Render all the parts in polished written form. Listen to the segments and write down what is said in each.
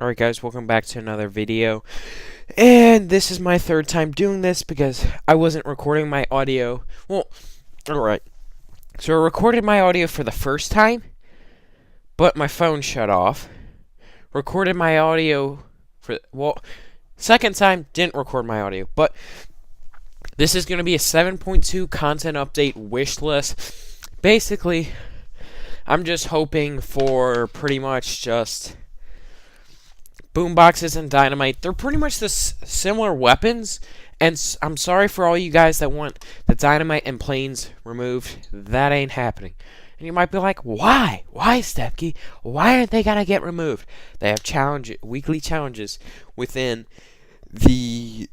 Alright guys, welcome back to another video. And this is my third time doing this because I wasn't recording my audio. Well, alright. So I recorded my audio for the first time, but my phone shut off. Recorded my audio for, second time, didn't record my audio. But this is going to be a 7.2 content update wish list. Basically, I'm just hoping for pretty much just boomboxes and dynamite. They're pretty much the similar weapons, and I'm sorry for all you guys that want the dynamite and planes removed. That ain't happening. And you might be like, why? Why, Stepke? Why aren't they gonna get removed? They have weekly challenges within the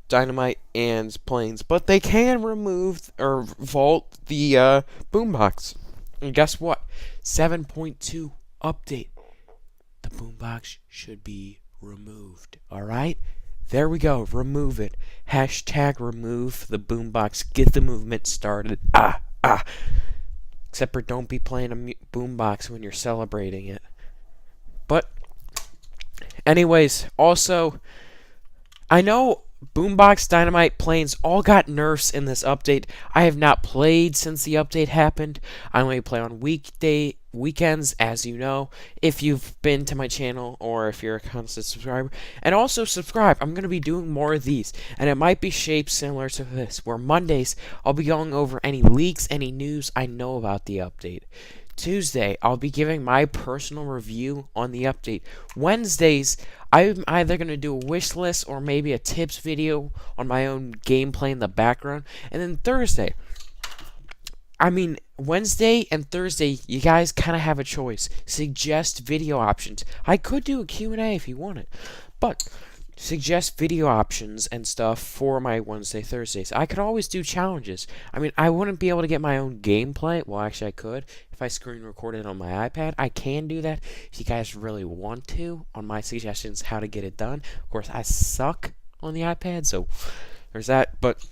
dynamite and planes, but they can remove or vault the boombox. And guess what? 7.2 update. The boombox should be removed. Alright? There we go. Remove it. Hashtag remove the boombox. Get the movement started. Except for don't be playing a boombox when you're celebrating it. But, anyways, also, I know boombox, dynamite, planes all got nerfs in this update. I have not played since the update happened. I only play on weekends, as you know, if you've been to my channel or if you're a constant subscriber. And also subscribe. I'm going to be doing more of these, and it might be shaped similar to this, where Mondays I'll be going over any leaks, any news I know about the update. Tuesday, I'll be giving my personal review on the update. Wednesdays, I'm either going to do a wish list or maybe a tips video on my own gameplay in the background. And then Thursday, Wednesday and Thursday, you guys kind of have a choice. Suggest video options. I could do a Q&A if you want it, but suggest video options and stuff for my Wednesday, Thursdays. I could always do challenges. I wouldn't be able to get my own gameplay. Well, actually, I could. If I screen record it on my iPad, I can do that if you guys really want to, on my suggestions how to get it done. Of course, I suck on the iPad, so there's that. But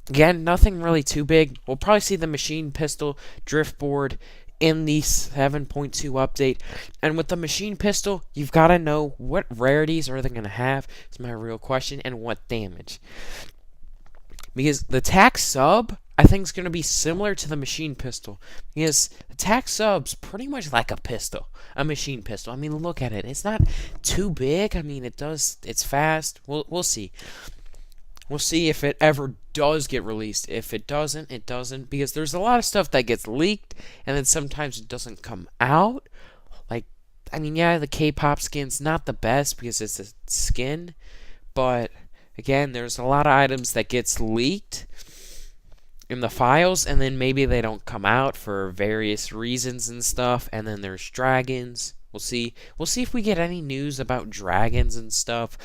again, nothing really too big. We'll probably see the machine pistol driftboard in the 7.2 update. And with the machine pistol, you've got to know what rarities are they going to have, is my real question, and what damage. Because the TAC sub, I think, is going to be similar to the machine pistol. Because the TAC sub's pretty much like a pistol, a machine pistol. Look at it. It's not too big. It's fast. We'll see. We'll see if it ever does get released. If it doesn't, it doesn't. Because there's a lot of stuff that gets leaked, and then sometimes it doesn't come out. Yeah, the K-pop skin's not the best because it's a skin. But, again, there's a lot of items that gets leaked in the files, and then maybe they don't come out for various reasons and stuff. And then there's dragons. We'll see. We'll see if we get any news about dragons and stuff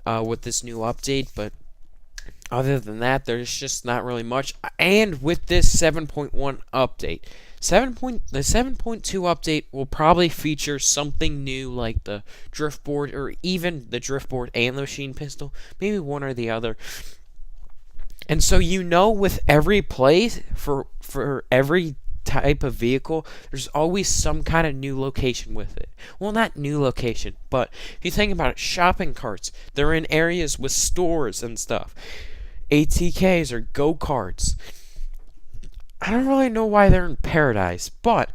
with this new update, but other than that, there's just not really much. And with this 7.1 update, the 7.2 update will probably feature something new like the driftboard, or even the driftboard and the machine pistol, maybe one or the other. And so with every place, for every type of vehicle, there's always some kind of new location with it. Well, not new location, but if you think about it, shopping carts, they're in areas with stores and stuff. ATKs or go-karts. I don't really know why they're in Paradise, but,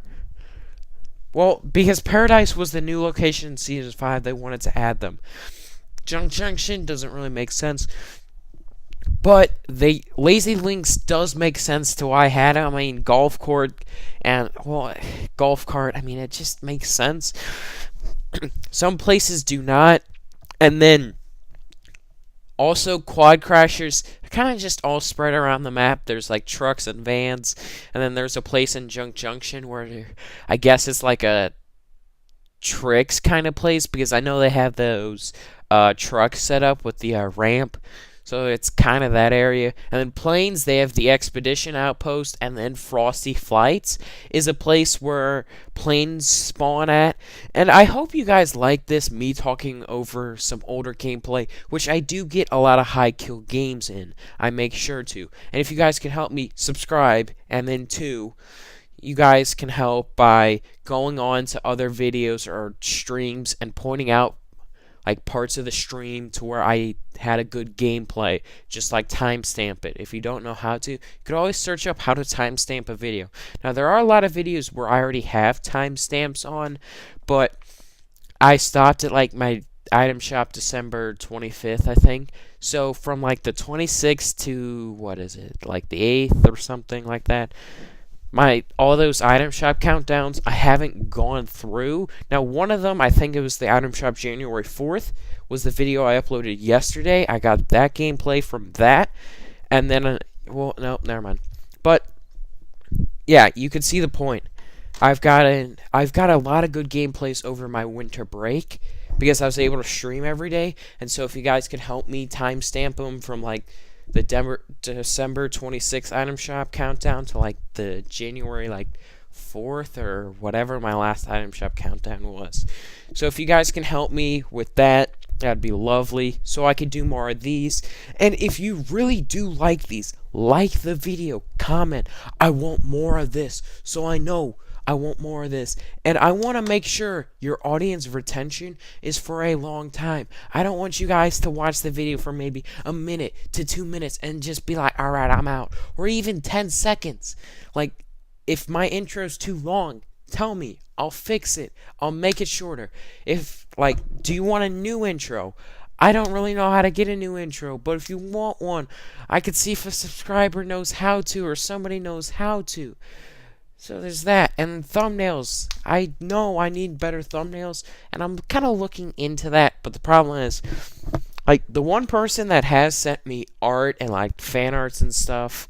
well, because Paradise was the new location in Season 5, they wanted to add them. Junction doesn't really make sense. But Lazy Links does make sense to why I had it. Golf court and, golf cart, it just makes sense. Some places do not. And then, also, quad crashers are kind of just all spread around the map. There's, trucks and vans. And then there's a place in Junction where I guess it's like a tricks kind of place, because I know they have those trucks set up with the ramp. So it's kind of that area. And then planes, they have the Expedition Outpost, and then Frosty Flights is a place where planes spawn at. And I hope you guys like this, me talking over some older gameplay, which I do get a lot of high kill games in. I make sure to. And if you guys can help me subscribe, and then you guys can help by going on to other videos or streams and pointing out like parts of the stream to where I had a good gameplay, just like timestamp it. If you don't know how to, you could always search up how to timestamp a video. Now there are a lot of videos where I already have timestamps on, but I stopped at like my item shop December 25th, I think. So from like the 26th to what is it, like the 8th or something like that, all those item shop countdowns I haven't gone through. Now one of them, I think it was the item shop January 4th, was the video I uploaded yesterday. I got that gameplay from that, and then well, no, never mind. But yeah, you can see the point. I've got a lot of good gameplays over my winter break because I was able to stream every day, and so if you guys could help me timestamp them from like the December 26th item shop countdown to like the January like 4th or whatever my last item shop countdown was. So if you guys can help me with that, that'd be lovely so I could do more of these. And if you really do like these, like the video, comment, I want more of this, so I know I want more of this. And I want to make sure your audience retention is for a long time. I don't want you guys to watch the video for maybe a minute to 2 minutes and just be like, alright, I'm out. Or even 10 seconds. Like, if my intro's too long, tell me. I'll fix it. I'll make it shorter. If, like, do you want a new intro? I don't really know how to get a new intro, but if you want one, I could see if a subscriber knows how to or somebody knows how to. So there's that. And thumbnails. I know I need better thumbnails, and I'm kind of looking into that, but the problem is, like, the one person that has sent me art and, like, fan arts and stuff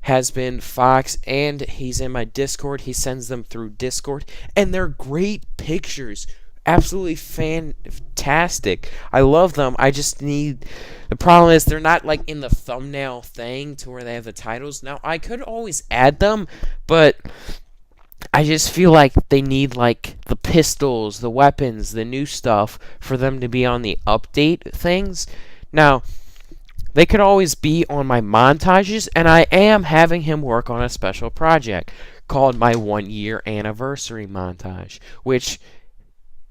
has been Fox, and he's in my Discord. He sends them through Discord, and they're great pictures. Absolutely fantastic. I love them. I just need... The problem is they're not, like, in the thumbnail thing to where they have the titles. Now, I could always add them, but I just feel like they need, like, the pistols, the weapons, the new stuff for them to be on the update things. Now, they could always be on my montages, and I am having him work on a special project called my 1-year anniversary montage, which...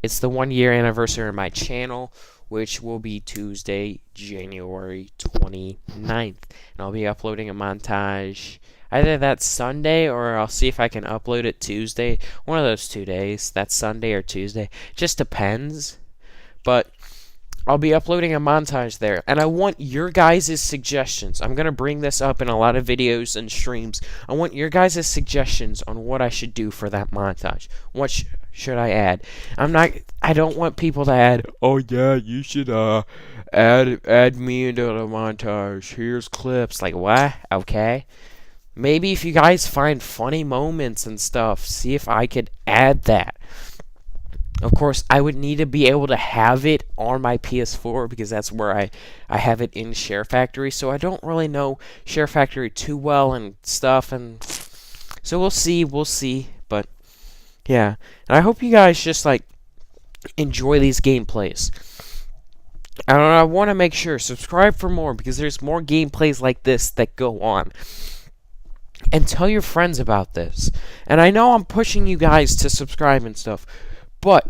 It's the 1-year anniversary of my channel, which will be Tuesday, January 29th. And I'll be uploading a montage either that Sunday, or I'll see if I can upload it Tuesday. One of those 2 days. That's Sunday or Tuesday. Just depends. But I'll be uploading a montage there. And I want your guys' suggestions. I'm going to bring this up in a lot of videos and streams. I want your guys' suggestions on what I should do for that montage. What should I add? I don't want people to add, oh yeah, you should add me into the montage. Here's clips. Like, what? Okay. Maybe if you guys find funny moments and stuff, see if I could add that. Of course, I would need to be able to have it on my PS4 because that's where I have it in Share Factory. So I don't really know Share Factory too well and stuff, and so we'll see. But yeah, and I hope you guys just like enjoy these gameplays. And I want to make sure subscribe for more because there's more gameplays like this that go on. And tell your friends about this. And I know I'm pushing you guys to subscribe and stuff. But,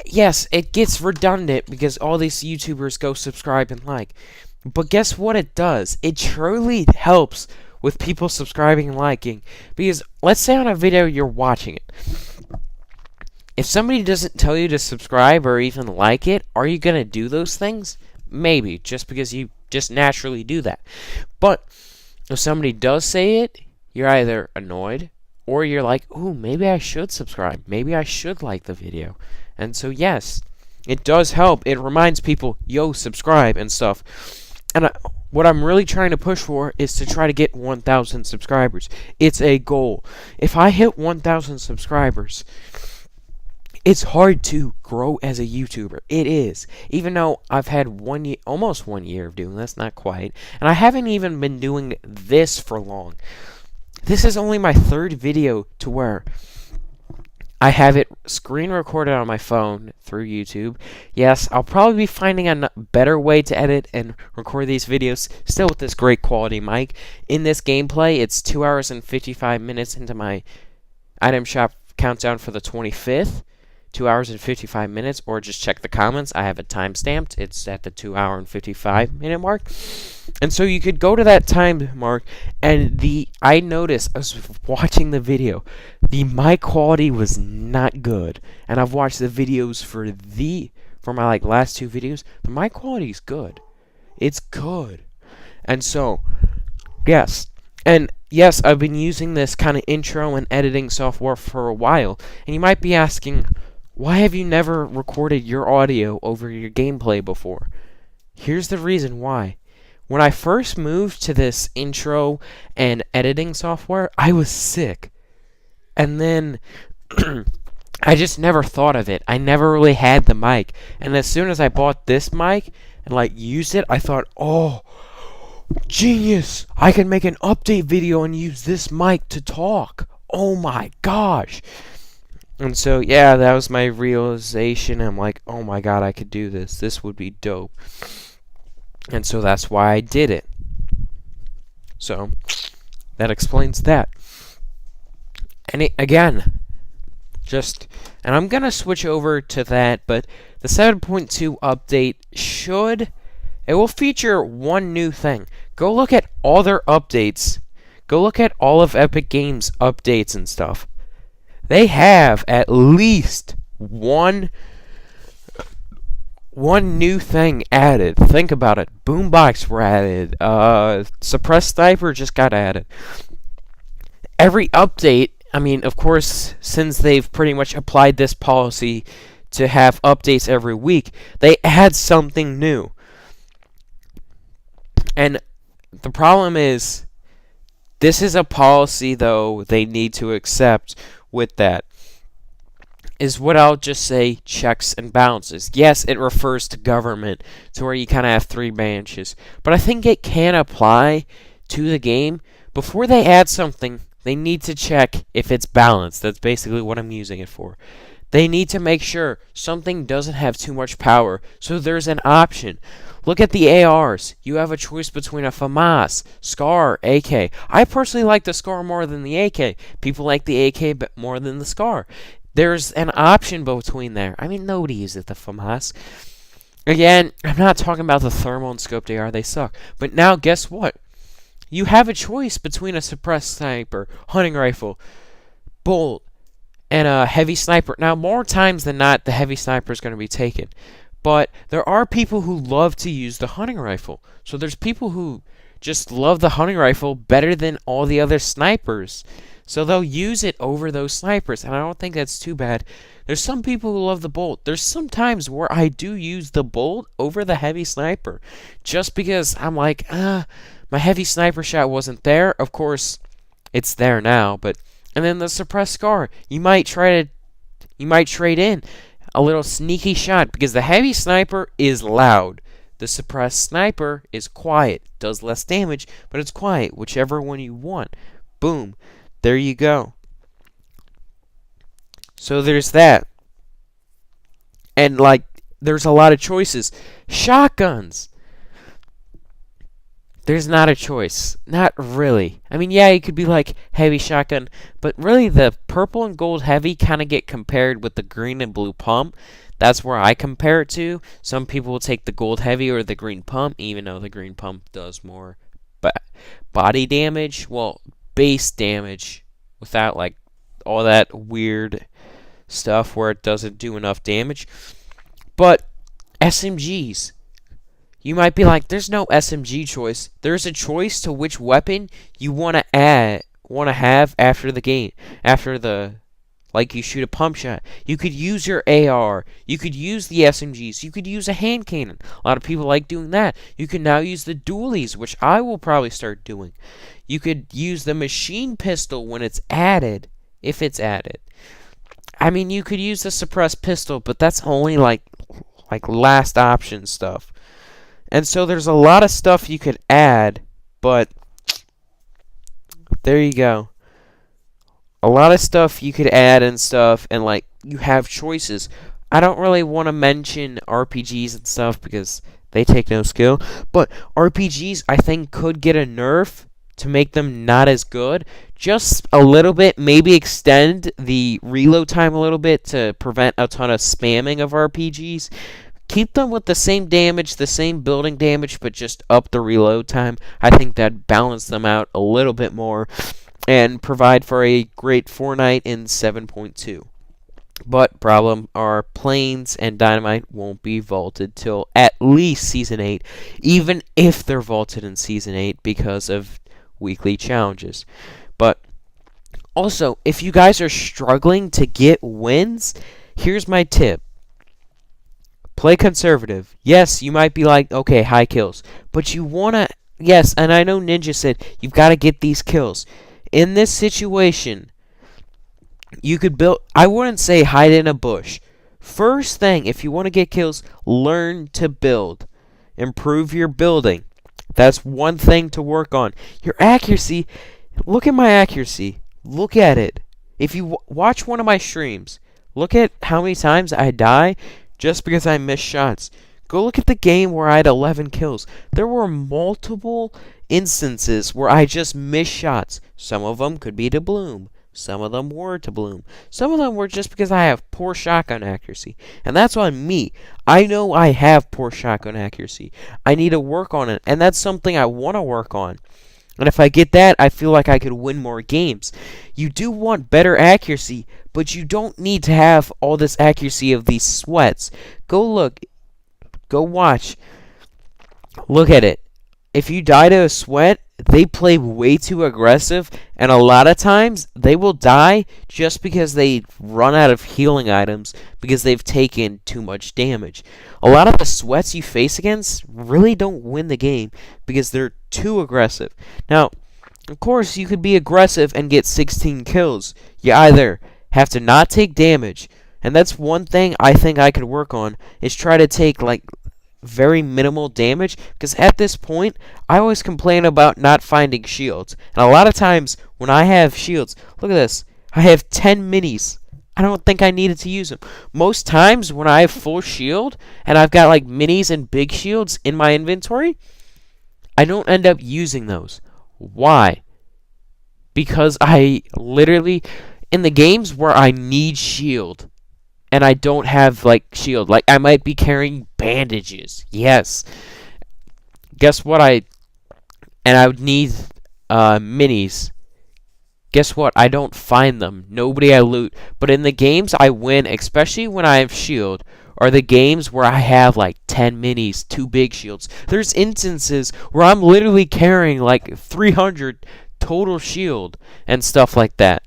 yes, it gets redundant because all these YouTubers go subscribe and like. But guess what it does? It truly helps with people subscribing and liking. Because, let's say on a video you're watching it. If somebody doesn't tell you to subscribe or even like it, are you going to do those things? Maybe, just because you just naturally do that. But, if somebody does say it, you're either annoyed, or you're like, ooh, maybe I should subscribe. Maybe I should like the video. And so, yes, it does help. It reminds people, yo, subscribe and stuff. And what I'm really trying to push for is to try to get 1,000 subscribers. It's a goal. If I hit 1,000 subscribers, it's hard to grow as a YouTuber. It is. Even though I've had almost 1 year of doing this, not quite. And I haven't even been doing this for long. This is only my 3rd video to where I have it screen recorded on my phone through YouTube. Yes, I'll probably be finding a better way to edit and record these videos, still with this great quality mic. In this gameplay, it's 2 hours and 55 minutes into my Item shop countdown for the 25th, 2 hours and 55 minutes, or just check the comments. I have it time stamped. It's at the 2 hour and 55 minute mark. And so you could go to that time mark, and I noticed, I was watching the video, the mic quality was not good. And I've watched the videos for my like last 2 videos. The mic quality is good. It's good. And so, yes. And yes, I've been using this kind of intro and editing software for a while. And you might be asking, why have you never recorded your audio over your gameplay before? Here's the reason why. When I first moved to this intro and editing software, I was sick. And then I just never thought of it. I never really had the mic. And as soon as I bought this mic and like used it, I thought, oh, genius! I can make an update video and use this mic to talk. Oh my gosh. And so, yeah, that was my realization. I'm like, oh my god, I could do this. This would be dope. And so that's why I did it. So, that explains that. And again, and I'm going to switch over to that, but the 7.2 update it will feature one new thing. Go look at all their updates. Go look at all of Epic Games' updates and stuff. They have at least one new thing added. Think about it. Boombox were added. Suppressed Sniper just got added. Every update, I mean, of course, since they've pretty much applied this policy to have updates every week, they add something new. And the problem is, this is a policy, though, they need to accept with that. Is what I'll just say checks and balances. Yes, it refers to government, to where you kind of have 3 branches. But I think it can apply to the game. Before they add something, they need to check if it's balanced. That's basically what I'm using it for. They need to make sure something doesn't have too much power, so there's an option. Look at the ARs. You have a choice between a FAMAS, SCAR, AK. I personally like the SCAR more than the AK. People like the AK more than the SCAR. There's an option between there. I mean, nobody uses the FAMAS. Again, I'm not talking about the thermal and scoped AR. They suck. But now, guess what? You have a choice between a suppressed sniper, hunting rifle, bolt, and a heavy sniper. Now, more times than not, the heavy sniper is going to be taken. But there are people who love to use the hunting rifle. So there's people who just love the hunting rifle better than all the other snipers. So they'll use it over those snipers, and I don't think that's too bad. There's some people who love the bolt. There's some times where I do use the bolt over the heavy sniper, just because I'm like, my heavy sniper shot wasn't there. Of course, it's there now, but and then the suppressed SCAR, you might trade in a little sneaky shot because the heavy sniper is loud. The suppressed sniper is quiet, does less damage, but it's quiet, whichever one you want. Boom. There you go. So there's that. And like, there's a lot of choices. Shotguns. There's not a choice. Not really. I mean, yeah, it could be like heavy shotgun, but really the purple and gold heavy kind of get compared with the green and blue pump. That's where I compare it to. Some people will take the gold heavy or the green pump, even though the green pump does more body damage. Well, base damage without like all that weird stuff where it doesn't do enough damage. But SMGs, you might be like, there's no SMG choice. There's a choice to which weapon you want to have after the game, like you shoot a pump shot. You could use your AR. You could use the SMGs. You could use a hand cannon. A lot of people like doing that. You can now use the dualies, which I will probably start doing. You could use the machine pistol when it's added, if it's added. I mean, you could use the suppressed pistol, but that's only like last option stuff. And so there's a lot of stuff you could add, but there you go. A lot of stuff you could add and stuff, and like you have choices. I don't really want to mention RPGs and stuff because they take no skill, but RPGs I think could get a nerf to make them not as good. Just a little bit, maybe extend the reload time a little bit to prevent a ton of spamming of RPGs. Keep them with the same damage, the same building damage, but just up the reload time. I think that'd balance them out a little bit more and provide for a great Fortnite in 7.2. But problem are planes and dynamite won't be vaulted till at least Season 8, even if they're vaulted in Season 8 because of weekly challenges. But also, if you guys are struggling to get wins, here's my tip. Play conservative. Yes, you might be like, okay, high kills. But you want to, yes, and I know Ninja said, you've got to get these kills. In this situation, you could build, I wouldn't say hide in a bush. First thing, if you want to get kills, learn to build. Improve your building. That's one thing to work on. Your accuracy, look at my accuracy. Look at it. If you watch one of my streams, look at how many times I die just because I miss shots. Go look at the game where I had 11 kills. There were multiple instances where I just missed shots. Some of them could be to bloom. Some of them were to bloom. Some of them were just because I have poor shotgun accuracy. And that's on me. I know I have poor shotgun accuracy. I need to work on it. And that's something I want to work on. And if I get that, I feel like I could win more games. You do want better accuracy, but you don't need to have all this accuracy of these sweats. Go look. Go watch. Look at it. If you die to a sweat, they play way too aggressive, and a lot of times they will die just because they run out of healing items because they've taken too much damage. A lot of the sweats you face against really don't win the game because they're too aggressive. Now, of course, you could be aggressive and get 16 kills. You either have to not take damage, and that's one thing I think I could work on, is try to take, like, very minimal damage, because at this point I always complain about not finding shields, and a lot of times when I have shields, look at this, I have 10 minis. I don't think I needed to use them. Most times when I have full shield and I've got like minis and big shields in my inventory, I don't end up using those. Why? Because I literally, in the games where I need shield and I don't have, like, shield. Like, I might be carrying bandages. Yes. Guess what? I would need minis. Guess what? I don't find them. Nobody I loot. But in the games I win, especially when I have shield, are the games where I have, like, 10 minis, 2 big shields. There's instances where I'm literally carrying, like, 300 total shield and stuff like that.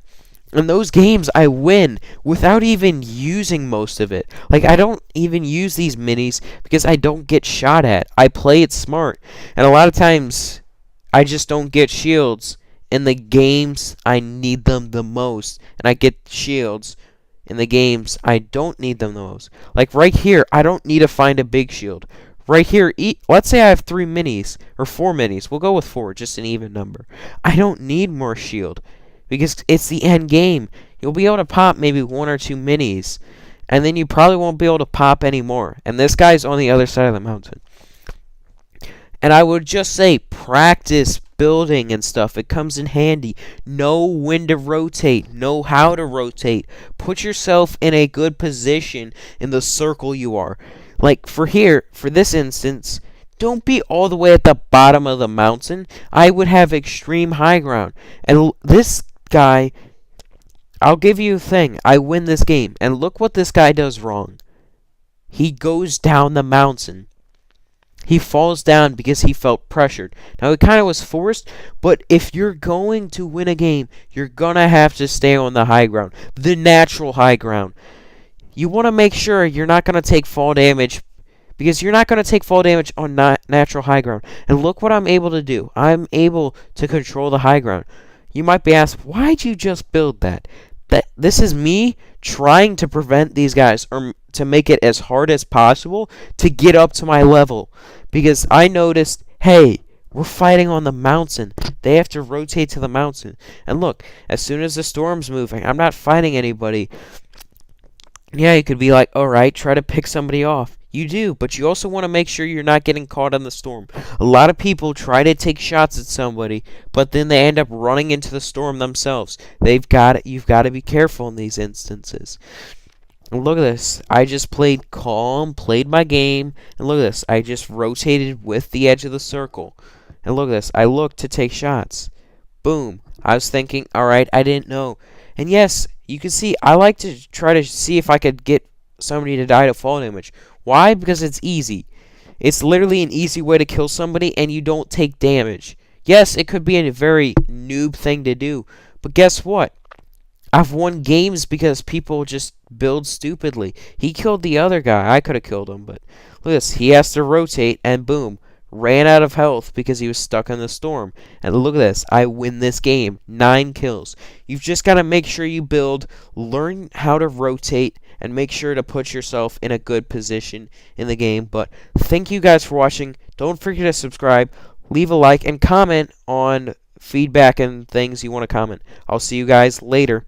In those games, I win without even using most of it. Like, I don't even use these minis because I don't get shot at. I play it smart. And a lot of times, I just don't get shields in the games I need them the most. And I get shields in the games I don't need them the most. Like, right here, I don't need to find a big shield. Right here, let's say I have 3 minis, or 4 minis. We'll go with 4, just an even number. I don't need more shield, because it's the end game. You'll be able to pop maybe 1 or 2 minis, and then you probably won't be able to pop any more. And this guy's on the other side of the mountain. And I would just say, practice building and stuff. It comes in handy. Know when to rotate. Know how to rotate. Put yourself in a good position in the circle you are. Like, for this instance, don't be all the way at the bottom of the mountain. I would have extreme high ground. And this guy, I'll give you a thing. I win this game. And look what this guy does wrong. He goes down the mountain. He falls down because he felt pressured. Now, it kind of was forced, but if you're going to win a game, you're going to have to stay on the high ground. The natural high ground. You want to make sure you're not going to take fall damage, because you're not going to take fall damage on natural high ground. And look what I'm able to do. I'm able to control the high ground. You might be asked, why'd you just build that? This is me trying to prevent these guys, or to make it as hard as possible to get up to my level. Because I noticed, hey, we're fighting on the mountain. They have to rotate to the mountain. And look, as soon as the storm's moving, I'm not fighting anybody. Yeah, you could be like, alright, try to pick somebody off. You do, but you also want to make sure you're not getting caught in the storm. A lot of people try to take shots at somebody, but then they end up running into the storm themselves. You've got to be careful in these instances. And look at this. I just played calm, played my game, and look at this. I just rotated with the edge of the circle. And look at this. I looked to take shots. Boom. I was thinking, alright, I didn't know. And yes, you can see, I like to try to see if I could get somebody to die to fall damage. Why? Because it's easy. It's literally an easy way to kill somebody, and you don't take damage. Yes, it could be a very noob thing to do, but guess what? I've won games because people just build stupidly. He killed the other guy. I could have killed him, but look at this. He has to rotate, and boom. Ran out of health because he was stuck in the storm. And look at this. I win this game. 9 kills. You've just got to make sure you build, learn how to rotate, and make sure to put yourself in a good position in the game. But thank you guys for watching. Don't forget to subscribe, leave a like, and comment on feedback and things you want to comment. I'll see you guys later.